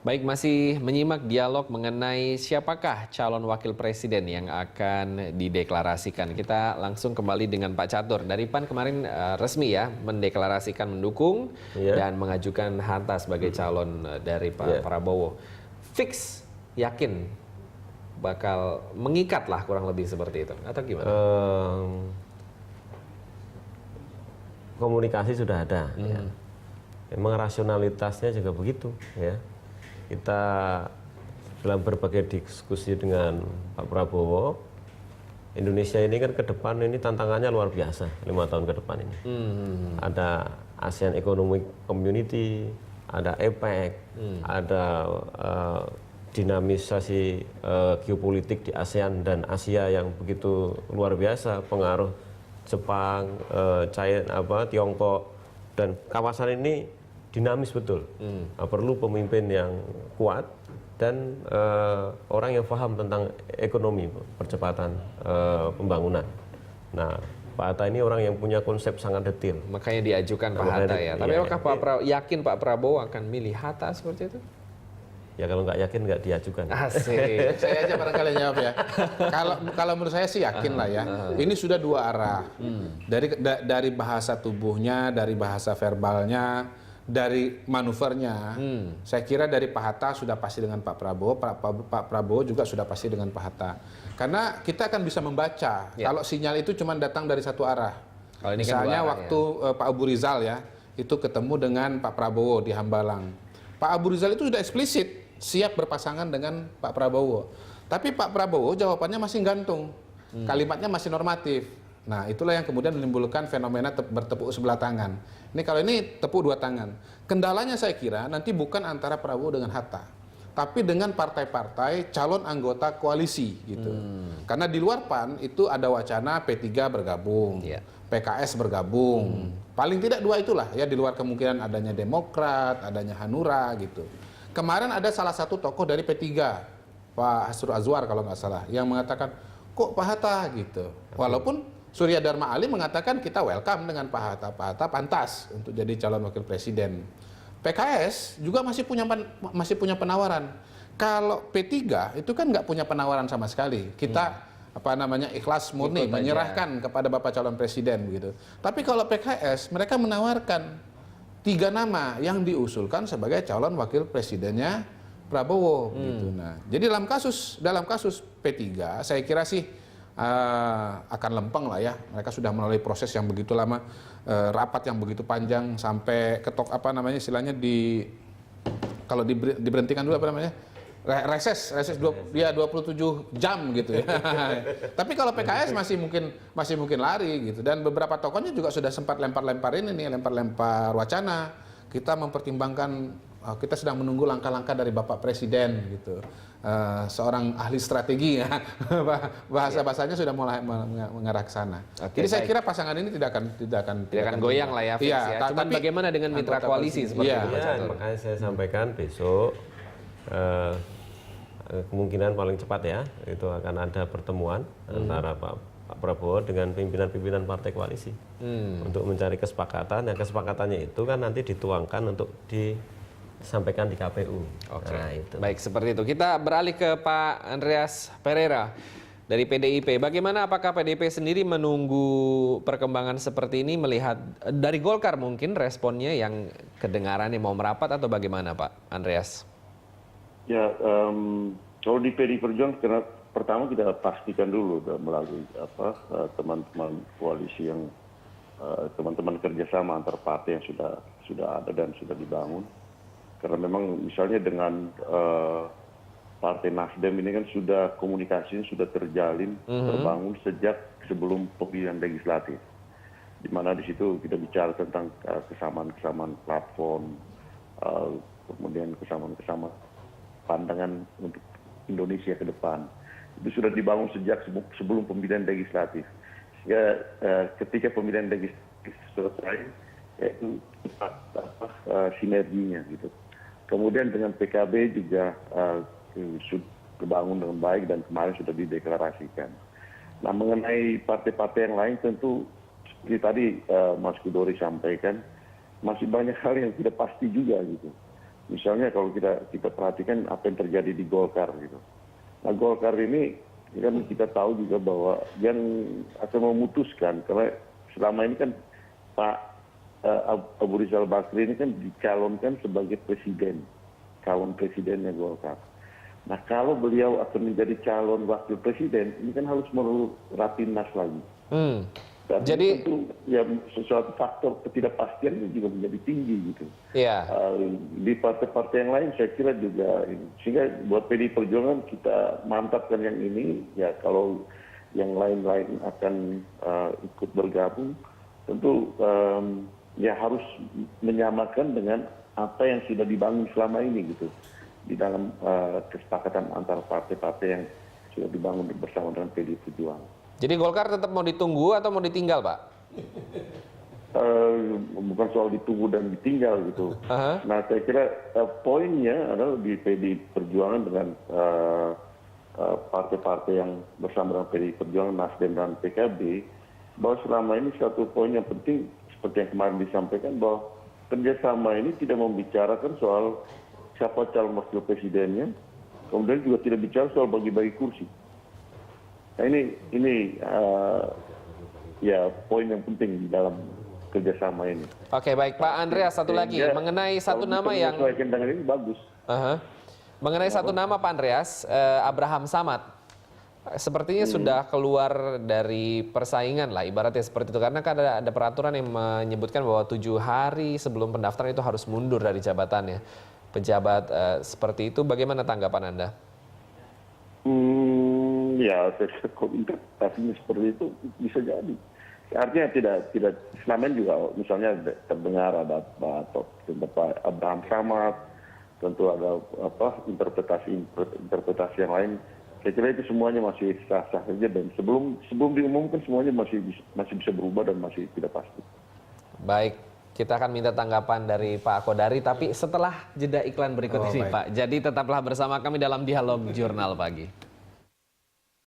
Baik, masih menyimak dialog mengenai siapakah calon wakil presiden yang akan dideklarasikan. Kita langsung kembali dengan Pak Catur. Dari PAN kemarin resmi ya mendeklarasikan mendukung dan mengajukan Hatta sebagai calon dari Pak Prabowo. Fix, yakin bakal mengikat lah kurang lebih seperti itu atau gimana? Komunikasi sudah ada. Ya. Memang rasionalitasnya juga begitu. Ya. Kita dalam berbagai diskusi dengan Pak Prabowo, Indonesia ini kan ke depan ini tantangannya luar biasa 5 tahun ke depan ini. Ada ASEAN Economic Community, ada APEC, ada dinamisasi geopolitik di ASEAN dan Asia yang begitu luar biasa, pengaruh Jepang, China, Tiongkok, dan kawasan ini dinamis betul. Perlu pemimpin yang kuat dan orang yang paham tentang ekonomi, percepatan pembangunan. Nah, Pak Hatta ini orang yang punya konsep sangat detail. Makanya diajukan Pak Hatta ya. Tapi apakah yakin Pak Prabowo akan milih Hatta seperti itu? Ya kalau nggak yakin nggak diajukan. Asik. Saya aja barangkali jawab ya. Kalau menurut saya sih yakin lah ya. Ini sudah dua arah. Dari bahasa tubuhnya, dari bahasa verbalnya, dari manuvernya. Saya kira dari Pak Hatta sudah pasti dengan Pak Prabowo, Pak Prabowo juga sudah pasti dengan Pak Hatta. Karena kita akan bisa membaca kalau sinyal itu cuma datang dari satu arah. Kalau ini misalnya kan waktu Pak Abu Rizal ya, itu ketemu dengan Pak Prabowo di Hambalang. Pak Abu Rizal itu sudah eksplisit siap berpasangan dengan Pak Prabowo. Tapi Pak Prabowo jawabannya masih gantung. Kalimatnya masih normatif. Nah, itulah yang kemudian menimbulkan fenomena bertepuk sebelah tangan. Ini kalau ini tepuk dua tangan. Kendalanya saya kira nanti bukan antara Prabowo dengan Hatta, tapi dengan partai-partai calon anggota koalisi gitu. Karena di luar PAN itu ada wacana P3 bergabung, PKS bergabung. Paling tidak dua itulah ya, di luar kemungkinan adanya Demokrat, adanya Hanura gitu. Kemarin ada salah satu tokoh dari P3, Pak Hasrul Azwar kalau nggak salah, yang mengatakan kok Pak Hatta gitu. Walaupun Surya Dharma Ali mengatakan kita welcome dengan Pak Hatta. Pak Hatta pantas untuk jadi calon wakil presiden. PKS juga masih punya penawaran. Kalau P3 itu kan nggak punya penawaran sama sekali. Kita ikhlas murni menyerahkan kepada Bapak calon presiden begitu. Tapi kalau PKS mereka menawarkan 3 nama yang diusulkan sebagai calon wakil presidennya Prabowo gitu. Nah, jadi dalam kasus P3 saya kira sih akan lempeng lah ya. Mereka sudah melalui proses yang begitu lama, rapat yang begitu panjang sampai ketok istilahnya kalau diberhentikan dulu reses 27 jam gitu ya. Tapi kalau PKS masih mungkin lari gitu, dan beberapa tokohnya juga sudah sempat lempar wacana. Kita mempertimbangkan, kita sedang menunggu langkah-langkah dari Bapak Presiden gitu. Seorang ahli strategi ya. Bahasanya sudah mulai mengarah ke sana. Jadi saya kira pasangan ini tidak akan goyang lah ya. Ya. Cuman bagaimana dengan mitra koalisi seperti itu Pak Catur? Makanya saya sampaikan besok kemungkinan paling cepat ya, itu akan ada pertemuan antara Pak Prabowo dengan pimpinan-pimpinan partai koalisi untuk mencari kesepakatan. Yang kesepakatannya itu kan nanti dituangkan untuk disampaikan di KPU. Nah, itu. Baik, seperti itu. Kita beralih ke Pak Andreas Pereira dari PDIP. Bagaimana, apakah PDIP sendiri menunggu perkembangan seperti ini, melihat dari Golkar mungkin responnya yang kedengarannya mau merapat, atau bagaimana Pak Andreas? Ya, kalau di PDI Perjuangan, karena pertama kita pastikan dulu melalui teman-teman koalisi yang teman-teman kerjasama antar partai yang sudah ada dan sudah dibangun. Karena memang misalnya dengan Partai Nasdem ini kan sudah komunikasinya sudah terjalin, terbangun sejak sebelum pemilihan legislatif. Di mana di situ kita bicara tentang kesamaan-kesamaan platform, kemudian kesamaan-kesamaan pandangan untuk Indonesia ke depan. Itu sudah dibangun sejak sebelum pemilihan legislatif. Sehingga ketika pemilihan legislatif selesai, yaitu sinerginya gitu. Kemudian dengan PKB juga sudah terbangun dengan baik dan kemarin sudah dideklarasikan. Nah, mengenai partai-partai yang lain tentu seperti tadi Mas Kudori sampaikan, masih banyak hal yang tidak pasti juga gitu. Misalnya kalau kita perhatikan apa yang terjadi di Golkar gitu. Nah Golkar ini kan kita tahu juga bahwa yang akan memutuskan, karena selama ini kan Pak Abu Rizal Bakri ini kan dicalonkan sebagai presiden, calon presidennya Golkar. Nah kalau beliau akan menjadi calon wakil presiden, ini kan harus melalui rapimnas lagi. Dan Jadi tentu ya sesuatu faktor ketidakpastian itu juga menjadi tinggi gitu. ya, Di partai-partai yang lain saya kira juga ini. Sehingga buat PDI Perjuangan kita mantapkan yang ini, ya kalau yang lain-lain akan ikut bergabung, tentu ya harus menyamakan dengan apa yang sudah dibangun selama ini gitu. Di dalam kesepakatan antara partai-partai yang sudah dibangun bersama dengan PDI Perjuangan. jadi Golkar tetap mau ditunggu atau mau ditinggal, Pak? Bukan soal ditunggu dan ditinggal gitu. Aha. Nah saya kira poinnya adalah di PDI Perjuangan dengan partai-partai yang bersama dengan PDI Perjuangan, Nasdem dan PKB, bahwa selama ini satu poin yang penting seperti yang kemarin disampaikan, bahwa kerjasama ini tidak membicarakan soal siapa calon wakil presidennya, kemudian juga tidak bicara soal bagi-bagi kursi. Nah ini ya poin yang penting di dalam kerjasama ini. Oke, baik Pak Andreas, satu lagi Sehingga mengenai satu kalau nama bisa yang menyesuaikan dengan ini bagus. Aha. Mengenai satu nama Pak Andreas, Abraham Samad, sepertinya sudah keluar dari persaingan lah, ibaratnya seperti itu. Karena kan ada peraturan yang menyebutkan bahwa 7 hari sebelum pendaftaran itu harus mundur dari jabatannya. Pejabat seperti itu, bagaimana tanggapan Anda? Ya, kalau interpretasinya seperti itu bisa jadi. Artinya tidak selama ini juga misalnya terdengar ada Pak Abraham Samad, tentu ada interpretasi yang lain. Saya kira itu semuanya masih sah-sah saja, dan sebelum diumumkan semuanya masih bisa berubah dan masih tidak pasti. Baik, kita akan minta tanggapan dari Pak Kodari, tapi setelah jeda iklan berikut ini Pak. Jadi tetaplah bersama kami dalam Dialog Jurnal Pagi.